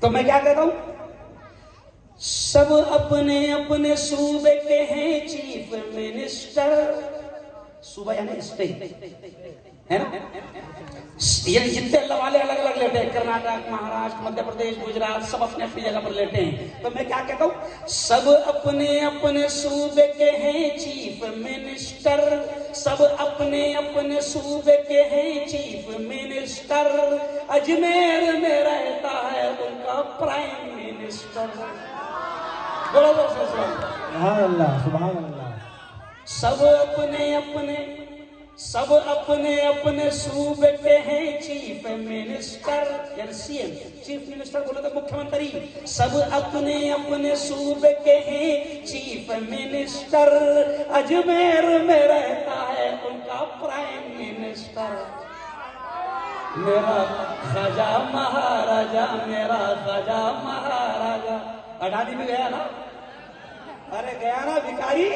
तो मैं क्या कहता हूं, सब अपने अपने सूबे के हैं चीफ मिनिस्टर। सूबा यानी स्टेट है ना, ये जितने अल्लाह वाले अलग अलग लेटे हैं, कर्नाटक, महाराष्ट्र, मध्य प्रदेश, गुजरात, सब अपने अपनी जगह पर लेटे हैं। तो मैं क्या कहता हूं, सब अपने अपने सूबे के हैं चीफ मिनिस्टर, सब अपने अपने सूबे के हैं चीफ मिनिस्टर, अजमेर में रहता है उनका प्राइम मिनिस्टर। बोलो सुभान अल्लाह, सुभान अल्लाह। सब अपने अपने सूबे के हैं चीफ मिनिस्टर, यानी सीएम। चीफ मिनिस्टर बोले तो मुख्यमंत्री। सब अपने अपने सूबे के हैं चीफ मिनिस्टर, अजमेर में रहता है उनका प्राइम मिनिस्टर। मेरा ख्वाजा महाराजा, मेरा ख्वाजा महाराजा। अडानी भी गया ना, अरे गया ना भिखारी,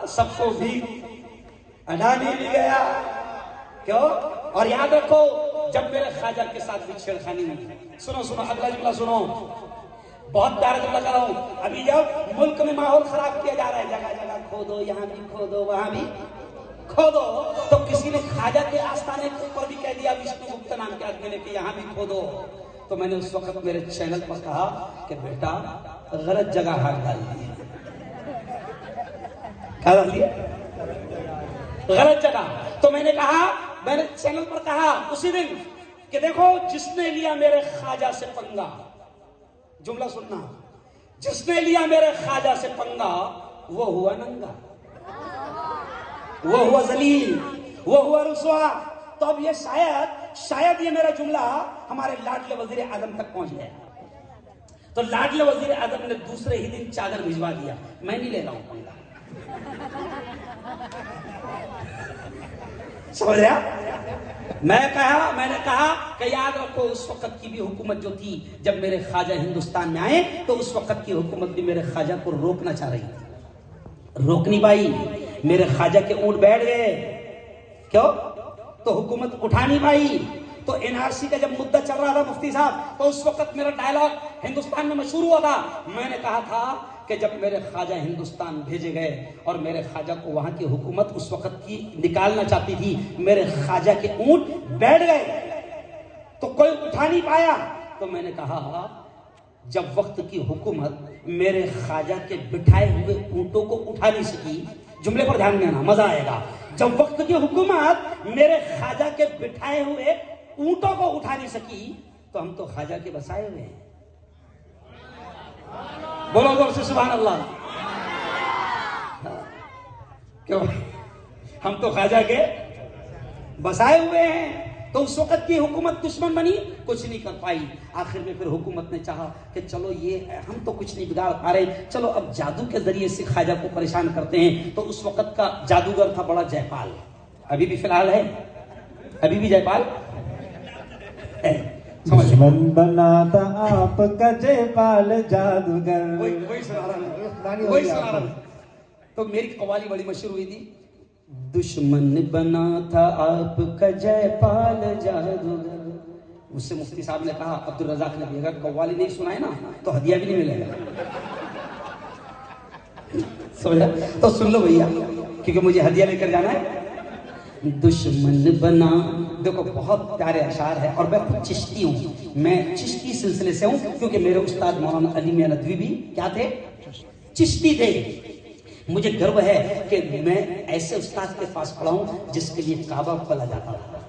सबको भी। अडानी भी गया, क्यों? और याद रखो, जब मेरे ख्वाजा के साथ भी छेड़खानी हुई, सुनो सुनो अगला जुमला सुनो, बहुत प्यारा जुमला कर रहा हूं। अभी जब मुल्क में माहौल खराब किया जा रहा है, जगह जगह खोदो, यहाँ भी खोदो, वहां भी खोदो, तो किसी ने ख्वाजा के आस्थाने के ऊपर भी कह दिया, विष्णुगुप्त नाम के आदमी ने, कि यहाँ भी खोदो। तो मैंने उस वक्त मेरे चैनल पर कहा कि बेटा गलत जगह हाथ डाल दिए, गलत जगह। तो मैंने कहा, मैंने चैनल पर कहा उसी दिन कि देखो, जिसने लिया मेरे ख्वाजा से पंगा, जुमला सुनना, जिसने लिया मेरे ख्वाजा से पंगा वो हुआ नंगा, वो हुआ जलील, वो हुआ रुसवा। तो अब ये शायद ये मेरा जुमला हमारे लाडले वजीर आजम तक पहुंच गया। तो लाडले वजीर आजम ने दूसरे ही दिन चादर भिजवा दिया, मैं नहीं ले रहा हूं पंगा। समझ रहे? मैंने कहा कि याद रखो, उस वक्त की भी हुकूमत जो थी, जब मेरे ख्वाजा हिंदुस्तान में आए, तो उस वक्त की हुकूमत भी मेरे ख्वाजा को रोकना चाह रही थी, रोक नहीं पाई। मेरे ख्वाजा के ऊंट बैठ गए, क्यों? तो हुकूमत उठा नहीं पाई। तो एनआरसी का जब मुद्दा चल रहा था मुफ्ती साहब, तो उस वक्त मेरा डायलॉग हिंदुस्तान में मशहूर हुआ था। मैंने कहा था कि जब मेरे ख्वाजा हिंदुस्तान भेजे गए और मेरे ख्वाजा को वहां की हुकूमत उस वक्त की निकालना चाहती थी, मेरे ख्वाजा के ऊंट बैठ गए, तो कोई उठा नहीं पाया। तो मैंने कहा, जब वक्त की हुकूमत मेरे ख्वाजा के बिठाए हुए ऊंटों को उठा नहीं सकी, जुमले पर ध्यान देना, मजा आएगा। जब वक्त की हुकूमत मेरे ख्वाजा के बिठाए हुए ऊंटों को उठा नहीं सकी, तो हम तो ख्वाजा के बसाए हुए हैं। बोलो जोर से सुभान अल्लाह। क्यों? हम तो ख्वाजा के बसाए हुए हैं। तो उस वक्त की हुकूमत दुश्मन बनी, कुछ नहीं कर पाई। आखिर में फिर हुकूमत ने चाहा कि चलो ये हम तो कुछ नहीं बिगाड़ पा रहे, चलो अब जादू के जरिए से ख्वाजा को परेशान करते हैं। तो उस वक्त का जादूगर था बड़ा जयपाल, अभी भी फिलहाल है, अभी भी जयपाल है। दुश्मन बनाता आपका जयपाल जादूगर। वही सुना रहा। तो मेरी कव्वाली बड़ी मशहूर हुई थी, दुश्मन बना था आपका जयपाल जादूगर। उससे मुफ्ती साहब ने कहा, अब्दुल रज़ाक ने भी, अगर कव्वाली नहीं सुनाए ना तो हदिया भी नहीं मिलेगा। समझा? तो सुन लो भैया, क्योंकि मुझे हदिया लेकर जाना है। दुश्मन बना, देखो बहुत प्यारे अशार है, और मैं खुद चिश्ती हूँ, मैं चिश्ती सिलसिले से हूँ, क्योंकि मेरे उस्ताद मौलाना अली मियां नदवी भी क्या थे? चिश्ती थे। मुझे गर्व है कि मैं ऐसे उस्ताद के पास पढ़ा हूं जिसके लिए काबा खोला जाता था।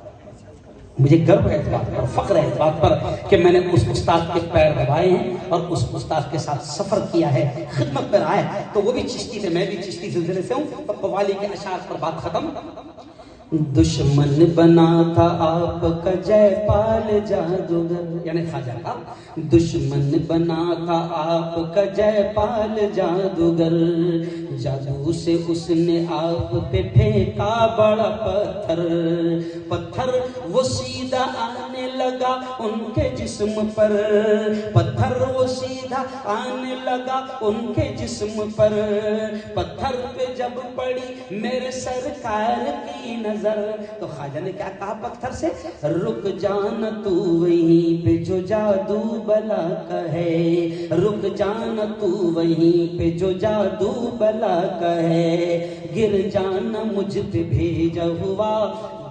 मुझे गर्व है इस बात पर, फख्र है इस बात पर कि मैंने उस उस्ताद के पैर दबाए हैं और उस उस्ताद के साथ सफर किया है, खिदमत में रहा है। तो वो भी चिश्ती थे, मैं भी चिश्ती सिलसिले से हूँ। तो कव्वाली के अशार पर बात खत्म। दुश्मन बना था आपका जयपाल जादूगर, यानी ख्वाजा का दुश्मन बना था आपका जयपाल जादूगर। जादू से उसने आप पे फेंका बड़ा पत्थर, पत्थर वो सीधा आने लगा उनके जिस्म पर, पत्थर वो सीधा आने लगा उनके जिस्म पर। पत्थर पे जब पड़ी मेरे सरकार की नजर, तो ख्वाजा ने क्या कहा पत्थर से? रुक जाना तू वहीं पे जादू बला का है, रुक जाना तू वहीं पे जो जादू बला का है, गिर जाना मुझ पे भेजा हुआ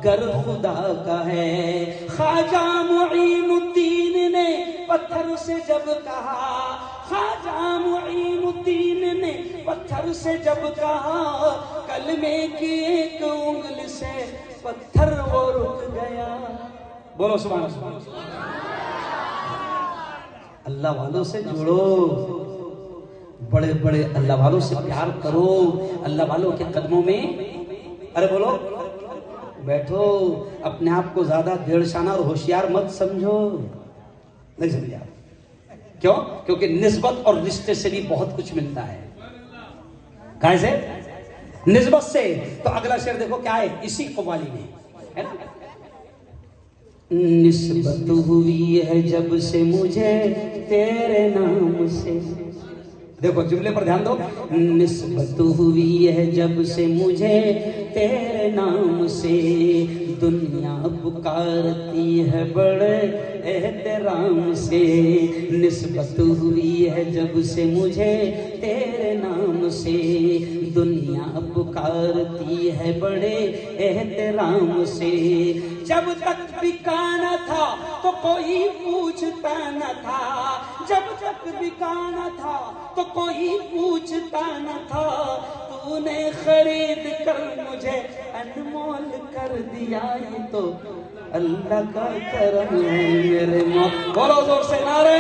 गर खुदा का है। ख्वाजा मुईनुद्दीन ने पत्थर से जब कहा, ख्वाजा मुईनुद्दीन ने पत्थर से जब कहा, कलमे की एक उंगली से पत्थर वो रुक गया। बोलो सुभान अल्लाह। अल्लाह वालों से जुड़ो, बड़े बड़े अल्लाह वालों से प्यार करो, अल्लाह वालों के कदमों में अरे बोलो बैठो। अपने आप को ज्यादा देड़शाना और होशियार मत समझो, नहीं समझा? क्यों? क्योंकि निस्बत और रिश्ते से भी बहुत कुछ मिलता है। कैसे? निस्बत से। तो अगला शेर देखो क्या है इसी कव्वाली में, है ना? निस्बत हुई है जब से मुझे तेरे नाम से, देखो जुमले पर ध्यान दो। निस्बत हुई है जब से मुझे तेरे नाम से, दुनिया पुकारती है बड़े एहतराम से। निस्बत हुई है जब से मुझे तेरे नाम से, दुनिया पुकारती है बड़े एहतराम से। जब तक बिकाना था तो कोई पूछता न था, जब तक बिकाना था तो कोई पूछता न था, तूने खरीद कर मुझे अनमोल कर दिया, ये तो अल्लाह का करम है मेरे मौला। बोलो जोर से नारे